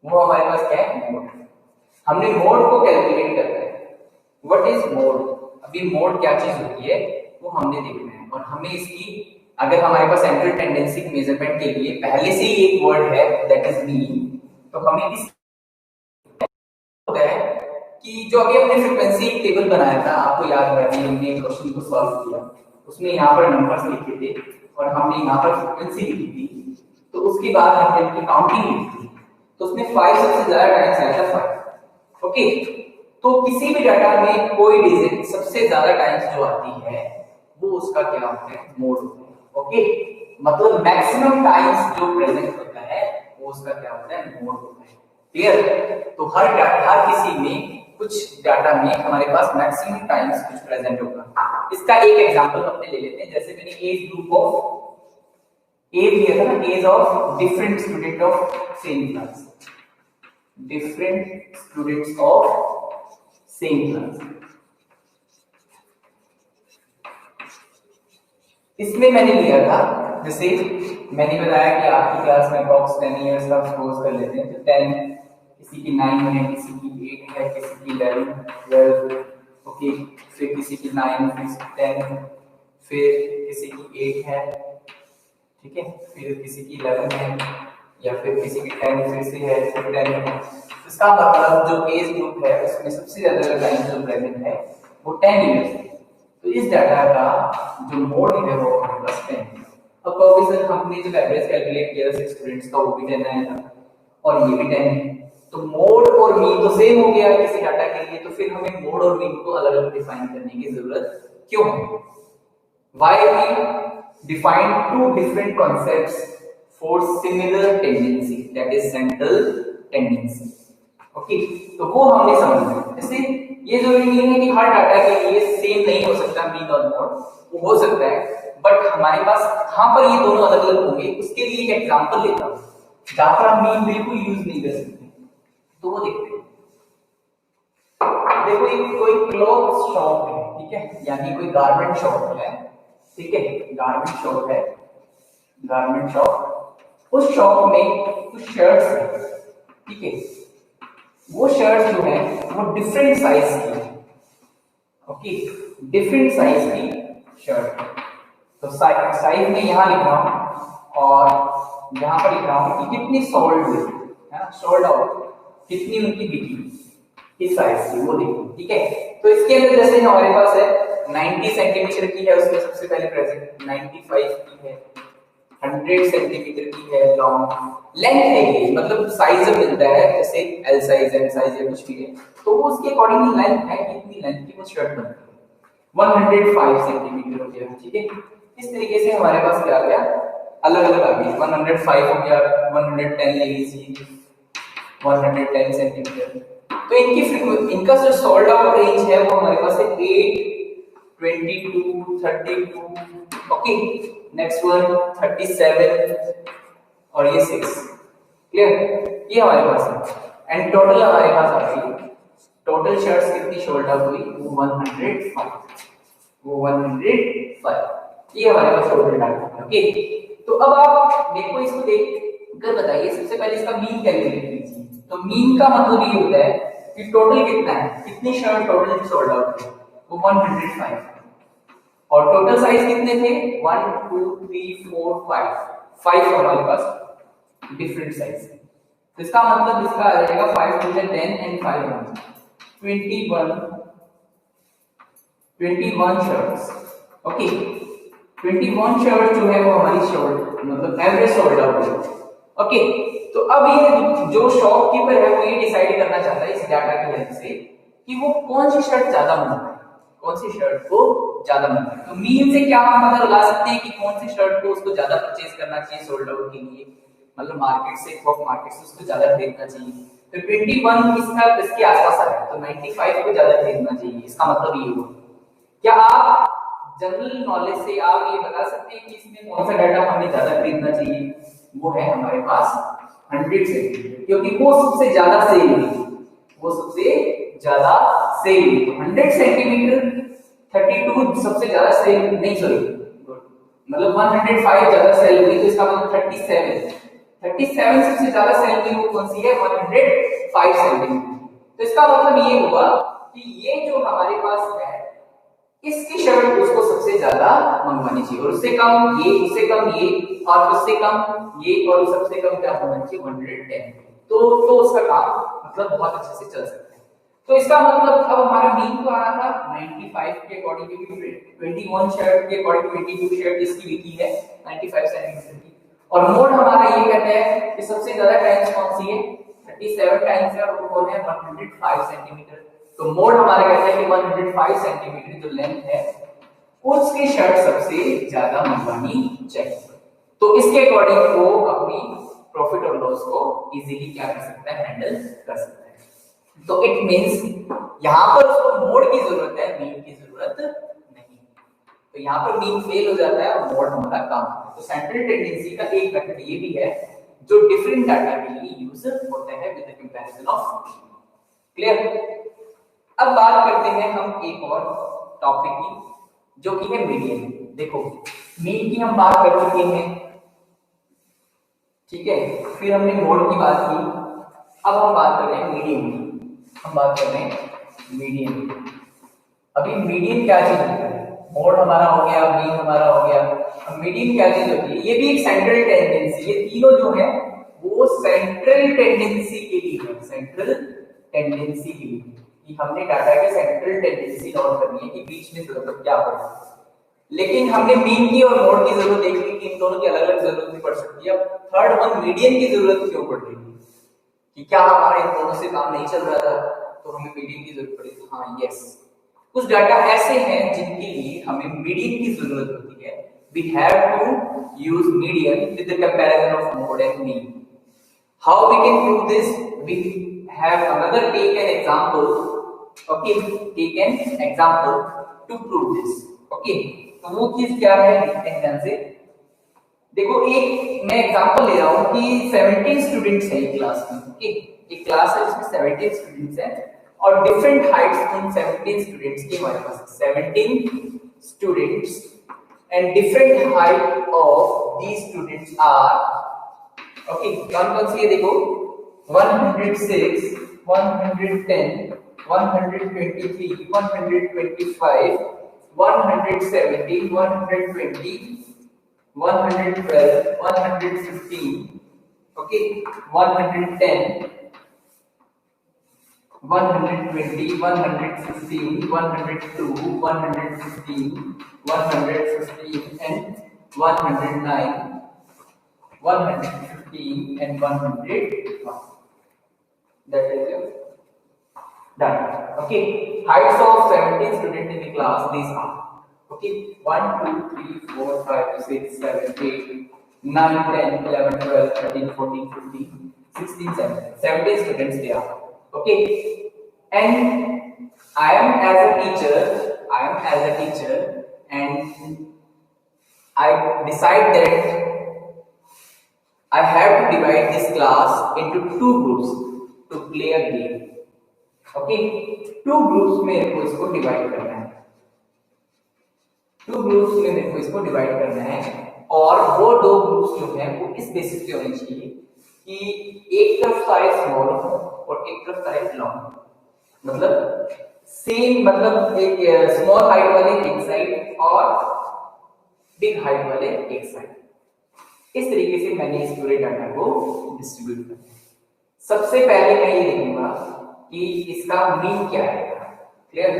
वो हमारे पास क्या है, मोड। हमने मोड को कैलकुलेट करना है। What is mode? अभी मोड क्या चीज होती है वो हमने देखना है, और हमें इसकी, अगर हमारे पास सेंट्रल टेंडेंसी मेजरमेंट के लिए पहले से ही एक वर्ड है दैट इज मीन, तो हमें इस होता है कि जो अभी हमने फ्रीक्वेंसी टेबल बनाया था, आपको याद है, अभी हमने क्वेश्चन को सॉल्व किया, उसमें यहाँ पर नंबर्स लिखे थे और हमने यहाँ पर फ्रीक्वेंसी लिखी थी, तो उसके बाद हमने उनकी काउंटिंग लिखी थी, तो उसमें 5 सबसे ज्यादा टाइम्स आया था 5। ओके, तो किसी भी डाटा में कोई डिजिट सबसे ज्यादा टाइम्स जो आती है वो उसका क्या होता है, मोड होता है। ओके, मतलब मैक्सिमम टाइम्स जो प्रेजेंट होता है वो उसका क्या होता है, मोड होता है। क्लियर? तो हर किसी में कुछ डाटा में हमारे पास मैक्सिमम टाइम्स कुछ प्रेजेंट होगा। इसका एक एग्जांपल अपने ले लेते हैं, जैसे मैंने एज ग्रुप ऑफ एज लिया था ना, age of different student of same class, different students of same class. इसमें मैंने लिया था, जैसे मैंने बताया कि आपकी क्लास में अप्रॉक्स 10 इयर्स का सपोज कर लेते हैं, तो 10, किसी की 9 है, किसी की 8 है, किसी की 11, 12, ओके, फिर किसी की 9, फिर 10, फिर किसी की 8 है, ठीक है, फिर किसी की 11 है, या फिर किसी की 10 फिर से है, फिर 10 है। इसका मतलब जो एज ग्रुप है उसमें सबसे ज्यादा टाइम जो प्रेजेंट है वो 10 इयर्स है। तो इस डाटा का जो मोड है वो हमारे पास 10 है। अब कहोगे सर हमने जो एवरेज कैलकुलेट किया था 6 स्टूडेंट्स का, वो भी 10 आया था और ये भी 10 है, तो मोड और मीन तो सेम हो गया किसी डाटा के लिए, तो फिर हमें मोड और मीन को अलग अलग डिफाइन करने की जरूरत क्यों है? Why we define two different concepts for similar tendency, that is central tendency. Okay, तो वो हमने समझना है। जैसे ये जरूरी नहीं है कि हर डाटा के लिए सेम नहीं हो सकता मीन और मोड, वो हो सकता है, बट हमारे पास कहाँ पर ये दोनों अलग अलग होंगे उसके लिए एक एग्जांपल लेता हूँ जहां पर हम मीन बिल्कुल यूज नहीं कर सकते, तो वो देखते हैं। देखो ये कोई क्लॉथ शॉप है, ठीक है, यानी कोई गारमेंट शॉप है, ठीक है, गारमेंट शॉप है, गारमेंट शॉप। उस शॉप में कुछ शर्ट्स है, ठीक है, वो शर्ट्स जो है वो डिफरेंट साइज की है, ओके, डिफरेंट साइज की शर्ट। तो साइज में यहां लिख रहा हूं और यहां पर लिख रहा हूं कि कितनी सोल्ड हुई है ना, सोल्ड आउट, कितनी उनकी बिकी किस साइज की, वो देखो, ठीक है। तो इसके अंदर जैसे हमारे पास है 90 सेंटीमीटर की है, उसमें सबसे पहले प्रेजेंट 95 की है, 100 सेंटीमीटर की है लॉन्ग लेंथ है, ये मतलब साइज मिलता है, जैसे एल साइज, एम साइज या कुछ भी है, तो वो उसके अकॉर्डिंग लेंथ है, कितनी लेंथ की वो शर्ट बनती है, 105 सेंटीमीटर हो गया, ठीक है। इस तरीके से हमारे पास क्या आ गया, अलग अलग आ गई, 105 हो गया, 110 ले लीजिए, 110 सेंटीमीटर। तो इनका जो सोल्ड आउट रेंज है वो हमारे पास है 8, 22, 32, ओके, नेक्स्ट वन 37 और ये 6, क्लियर, ये हमारे पास है। एंड टोटल हमारे पास आ गई, टोटल शर्ट्स कितनी सोल्ड आउट हुई, वो 105, वो 105, ये हमारे पास टोटल डाटा है, ओके। तो अब आप देखो, इसको देख कर बताइए, सबसे पहले इसका मीन कैलकुलेट कीजिए। तो मीन का मतलब ये होता है कि टोटल कितना है, कितनी शर्ट टोटल सोल्ड आउट है, वो 105, और टोटल साइज कितने थे, 1 2 3 4 5 हमारे पास डिफरेंट साइज है। तो इसका मतलब इसका आ जाएगा 5 to 10 and 5 21 shirts, okay. 21 shirt जो है वो हमारी शोल्ड मतलब एवरेज सोल्ड आउट है, ओके। तो अब ये जो शॉपकीपर है वो ये डिसाइड करना चाहता है इस डाटा की हेल्प से कि वो कौन सी शर्ट ज्यादा बनता है, कौन सी शर्ट को ज्यादा बनता है। तो मीन से क्या हम पता लगा सकते हैं कि कौन सी शर्ट को उसको ज्यादा परचेज करना चाहिए सोल्ड आउट के लिए, मतलब मार्केट से, थोक मार्केट से उसको ज्यादा खरीदना चाहिए। तो 21 इसके आसपास आ रहा है, तो 95 को ज्यादा खरीदना चाहिए, इसका मतलब ये हुआ। क्या आप जनरल नॉलेज से आप ये बता सकते हैं कि इसमें कौन सा डाटा हमें ज्यादा खरीदना चाहिए, वो है हमारे पास 100 सेंटीमीटर, क्योंकि वो सबसे ज्यादा सेल हुई, वो सबसे ज्यादा सेल हुई। तो 100 सेंटीमीटर 32 सबसे ज्यादा सेल नहीं, सॉरी मतलब 105 ज्यादा सेल हुई, तो इसका मतलब 37 37 सबसे ज्यादा सेल की वो कौन सी है, 105 सेंटीमीटर। तो इसका मतलब ये हुआ कि ये जो हमारे पास है इसकी शर्ट उसको सबसे ज्यादा मंगवानी चाहिए, और उससे कम ये, उससे कम ये, और उससे कम ये, और सबसे कम क्या होना चाहिए, 110। तो उसका काम मतलब बहुत अच्छे से चल सकता है। तो इसका मतलब अब हमारा मीन तो आ रहा था 95 के अकॉर्डिंग टू 21 शर्ट के अकॉर्डिंग टू 22 शर्ट इसकी विकी है 95 सेंटीमीटर की, और मोड हमारा ये कहता है कि सबसे ज्यादा टाइम्स कौन सी है, 37 टाइम्स है, और वो कौन है, 105 सेंटीमीटर। तो मोड हमारा कहता है कि 105 सेंटीमीटर जो लेंथ है उसकी शर्ट सबसे ज्यादा मंगवानी चाहिए। तो इसके अकॉर्डिंग वो अपनी प्रॉफिट और लॉस को इजीली क्या कर सकता है, हैंडल कर सकता है। तो इट मींस यहां पर उसको मोड की जरूरत है, मीन की जरूरत नहीं। तो यहां पर मीन फेल हो जाता है और मोड हमारा काम है। तो सेंट्रल टेंडेंसी का एक मेथड ये भी है जो डिफरेंट डाटा के लिए यूज होता है with the comparison of. Clear. अब बात करते हैं हम एक और टॉपिक की जो कि है मीडियन। देखो मीन की हम बात कर चुके हैं, ठीक है, फिर हमने मोड की बात की, अब हम बात कर रहे हैं मीडियन की। हम बात कर रहे हैं मीडियन। अभी मीडियन क्या चीज होता है, मोड हमारा हो गया, मीन हमारा हो गया, अब मीडियन क्या चीज होती है, ये भी एक सेंट्रल टेंडेंसी, ये तीनों जो है वो सेंट्रल टेंडेंसी के लिए है, सेंट्रल टेंडेंसी के लिए कि हमने डाटा के सेंट्रल टेंडेंसी नोट करनी है कि बीच में जरूरत क्या पड़े। लेकिन हमने मीन की और मोड की जरूरत देख ली कि इन दोनों की अलग अलग जरूरत भी पड़ सकती है। अब थर्ड वन मीडियन की जरूरत क्यों पड़ रही है, कि क्या हमारे इन दोनों से काम नहीं चल रहा था तो हमें मीडियन की जरूरत पड़ी। तो हाँ यस, कुछ डाटा ऐसे हैं जिनके लिए हमें मीडियन की जरूरत होती है। We have to use median with the comparison of mode and mean. How we can prove this, we have another take an example, okay, take an example to prove this, okay। तो वो चीज क्या है देखते हैं ध्यान से। देखो एक मैं एग्जांपल ले रहा हूं कि 17 स्टूडेंट्स हैं एक क्लास में, ओके, एक क्लास है जिसमें 17 स्टूडेंट्स हैं और डिफरेंट हाइट्स उन 17 स्टूडेंट्स की हमारे पास 17 students and different height of these students are, okay, कौन कौन सी है देखो, 106, 110, 123, 125, 117, 120, 112, 115, okay, 110, 120, 115, 102, 115, 115 and 109, 115 and 101. That is done. Okay. Heights of 17 students in the class, these are. Okay. 1, 2, 3, 4, 5, 6, 7, 8, 9, 10, 11, 12, 13, 14, 15, 16, 17. 17 students they are. Okay. And I am as a teacher and I decide that I have to divide this class into two groups to play a game. Okay, two groups में मेरे को इसको divide करना है, two groups में मेरे को इसको डिवाइड करना है, और वो दो ग्रुप्स जो हैं वो इस बेसिस पे होने चाहिए कि एक तरफ साइज स्मॉल हो और एक तरफ साइज लॉन्ग, मतलब सेम, मतलब एक स्मॉल हाइट वाले एक साइड और बिग हाइट वाले एक साइड। इस तरीके से मैंने इस पूरे डाटा को डिस्ट्रीब्यूट करना है। सबसे पहले मैं ये देखूंगा कि इसका मीन क्या है, क्लियर।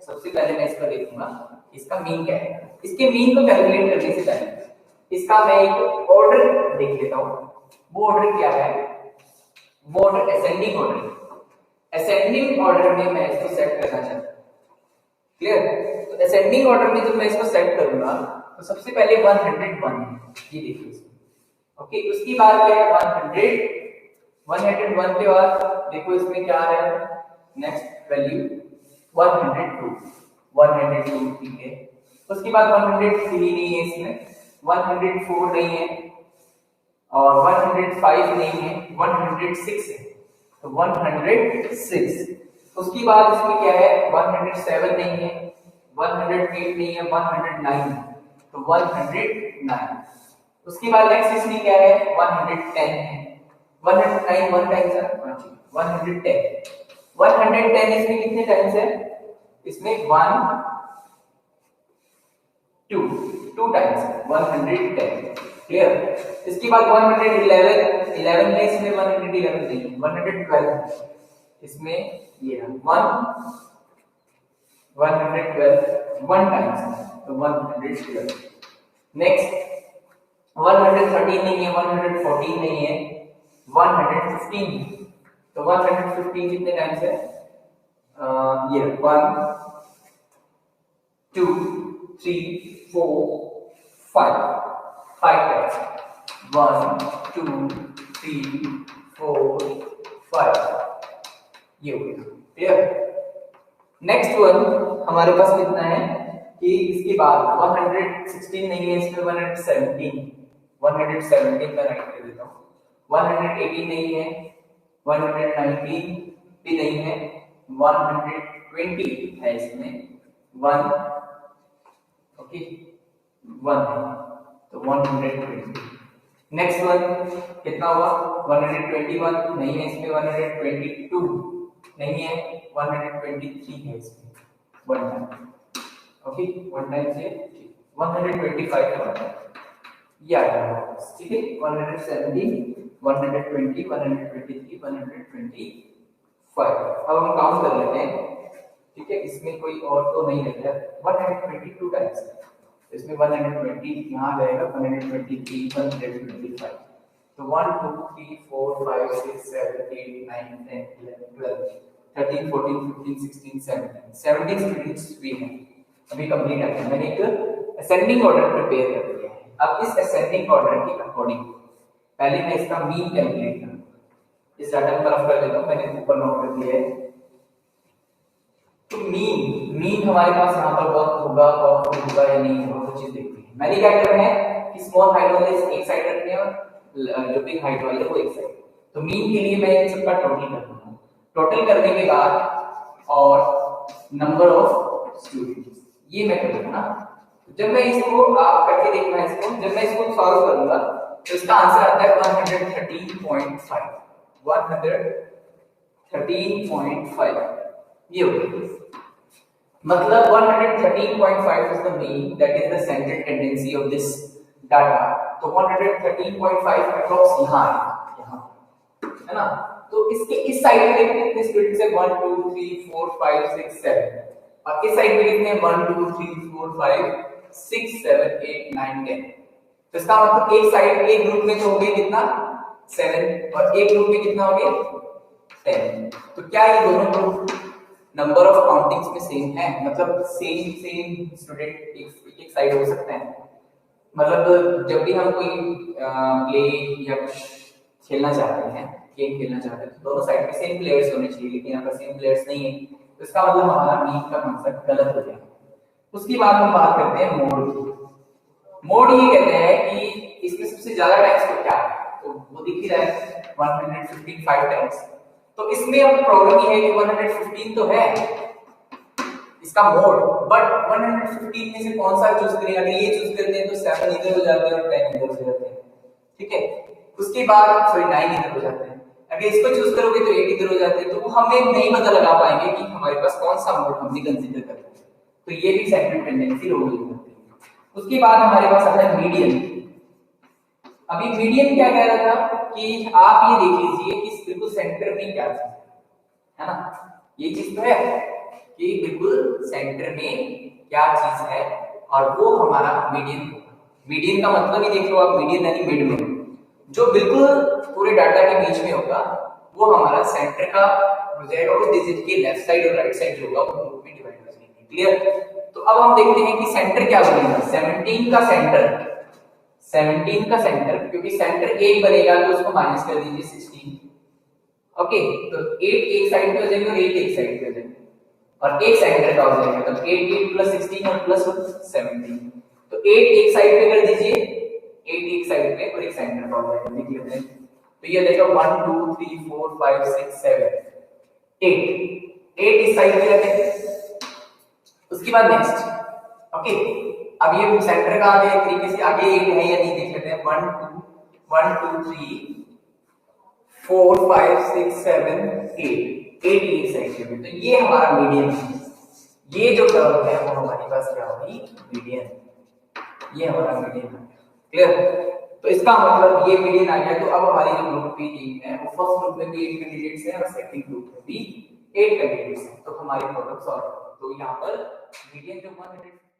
सबसे पहले मैं इसका देखूंगा इसका मीन क्या है। इसके मीन को कैलकुलेट करने से पहले इसका मैं एक ऑर्डर देख लेता हूं। वो ऑर्डर क्या है, वो order ascending order. Ascending order में मैं इसको सेट करना चाहता हूं, क्लियर। तो असेंडिंग ऑर्डर में जब मैं इसको सेट करूंगा तो सबसे पहले 101 ये देखिए, ओके, उसकी बात क्या है 101 के बाद देखो इसमें क्या है, नेक्स्ट वैल्यू 102, ठीक है। उसके बाद 103 नहीं है इसमें, 104 नहीं है और 105 नहीं है, 106 है, तो 106। उसके बाद इसमें क्या है, 107 नहीं है, 108 नहीं है, 109 है, तो 109। उसके बाद नेक्स्ट इसमें क्या है 110 है, 109 वन टाइम्स है 110, 110 इसमें कितने टाइम्स है, इसमें 1 2 टाइम्स 110, क्लियर। इसके बाद 111, 11 है इसमें, 111 नहीं 112, इसमें ये 112 वन टाइम्स तो 112। नेक्स्ट 113 नहीं है, 114 नहीं है, 115, तो 115 कितने टाइम्स है, ये 1 2 3 4 5 टाइम्स, 1 2 3 4 5, ये हो गया, क्लियर। नेक्स्ट वन हमारे पास कितना है कि इसके बाद 116 नहीं है इसमें, 117, 117 का राइट कर देता हूँ, 118 नहीं है, 119 भी नहीं है, 120 है इसमें, 1 ओके 1 है तो 120। नेक्स्ट वन कितना हुआ 121 नहीं है इसमें, 122 नहीं है, 123 है इसमें, one time, okay one time से 125 का है ये आ गया, ठीक है 117 120 123 125। अब हम काउंट कर लेते हैं, ठीक है, इसमें कोई और तो नहीं रहता है, 122 टाइम्स इसमें 120 यहाँ जाएगा, 123 125, तो 1 2 3 4 5 6 7 8 9 10 11 12 13 14 15 16 17 स्टूडेंट्स भी हैं अभी कंप्लीट है। मैंने एक असेंडिंग ऑर्डर प्रिपेयर कर दिया है। अब इस असेंडिंग ऑर्डर के अकॉर्डिंग पहले मैं इसका मीन कैलकुलेट करूंगा, इस डाटा को तरफ कर लेता हूं, मैंने ऊपर नोट कर दिया है। तो मीन हमारे पास यहाँ पर वर्क होगा और होगा या नहीं होगा वो चीज देखते हैं। मैंने क्या करना है कि स्मॉल हाइट वाले एक साइड रखने हैं और जो बिग हाइट वाले वो एक साइड। तो मीन के लिए मैं इन सबका टोटल कर दूंगा, टोटल करने के बाद और नंबर ऑफ स्टूडेंट्स ये मैं करूंगा ना। जब मैं इसको आप करके देखना इसको, जब मैं इसको सॉल्व करूंगा तो इसका आंसर आता है 113.5 113.5 ये होगा, मतलब 113.5 is the mean, that is the central tendency of this data। तो 113.5 अप्रॉक्स यहाँ है ना। तो इसके इस साइड में देखते हैं कितने स्टूडेंट्स है 1 2 3 4 5 6 7 और इस साइड में कितने हैं 1 2 3 4 5 6 7 8 9 10। तो इसका मतलब एक साइड एक ग्रुप में तो हो गए कितना 7 और एक ग्रुप में कितना हो गया 10। तो क्या ये दोनों ग्रुप नंबर ऑफ काउंटिंग्स में सेम है, मतलब सेम स्टूडेंट एक साइड हो सकते हैं। मतलब जब भी हम कोई प्ले या कुछ खेलना चाहते हैं, गेम खेलना चाहते हैं तो दोनों साइड पे सेम प्लेयर्स होने चाहिए, लेकिन यहाँ पर सेम प्लेयर्स नहीं है तो इसका मतलब हमारा मीन का कांसेप्ट गलत हो जाएगा। उसके बाद हम बात करते हैं मोड की। मोड ये कहते हैं कि इसमें सबसे ज्यादा टाइम्स तो क्या है, तो वो दिख ही रहा है 115 टाइम्स। तो इसमें अब प्रॉब्लम ये है कि 115 तो है इसका मोड, बट 115 में से कौन सा चूज करें। अगर ये चूज करते हैं तो 7 इधर हो जाते हैं और 10 इधर हो जाते हैं, ठीक है। उसके बाद सॉरी 9 इधर हो जाते हैं। अगर इसको चूज करोगे तो 8 इधर हो जाते हैं, तो वो हमें नहीं पता लगा पाएंगे कि हमारे पास कौन सा मोड हमने कंसीडर करना है। तो ये भी सेंट्रल टेंडेंसी रोल हो जाती है। उसके बाद हमारे पास आता है मीडियन। अभी मीडियन क्या कह रहा था कि आप ये देख लीजिए कि बिल्कुल सेंटर में क्या चीज है ना, ये चीज तो है कि बिल्कुल सेंटर में क्या चीज है और वो हमारा मीडियन होगा। मीडियन का मतलब ही देख लो आप, मीडियन यानी मिड में, जो बिल्कुल पूरे डाटा के बीच में होगा वो हमारा सेंटर का हो जाएगा। उस डिजिट के लेफ्ट साइड और राइट साइड जो होगा वो ग्रुप में डिवाइड हो जाएंगे, क्लियर। तो अब हम देखते हैं कि सेंटर क्या बनेगा। 17 का सेंटर क्योंकि सेंटर 1 बनेगा तो उसको माइनस कर दीजिए 16, ओके। तो 8 एक साइड पे हो जाएंगे और 8 एक साइड पे हो जाएंगे और एक सेंटर का हो जाएगा, तो 8 प्लस 16 और प्लस 17। तो 8 एक साइड पे कर दीजिए, 8 एक साइड पे और एक सेंटर का हो जाएगा, लिख लेते हैं। तो ये देखो 1 2 3 4 5 6 7 8 इस साइड पे रहते हैं। उसके बाद नेक्स्ट, ओके। अब ये सेंटर का आगे एक तरीके से आगे 8 है या नहीं देख लेते हैं। 1 2 3 4 5 6 7 8 8 सेक्शन में, तो ये हमारा मीडियन है। ये जो कर्व है वो हमारे पास क्या होगी, मीडियन। ये हमारा मीडियन है, क्लियर। तो इसका मतलब ये मीडियन आ गया। तो अब हमारी जो ग्रुप की टीम है वो फर्स्ट ग्रुप में भी 8 कैंडिडेट्स हैं और सेकंड ग्रुप में भी 8 कैंडिडेट्स हैं। तो हमारी प्रॉब्लम सॉल्व। तो यहाँ पर मीडियन जो 150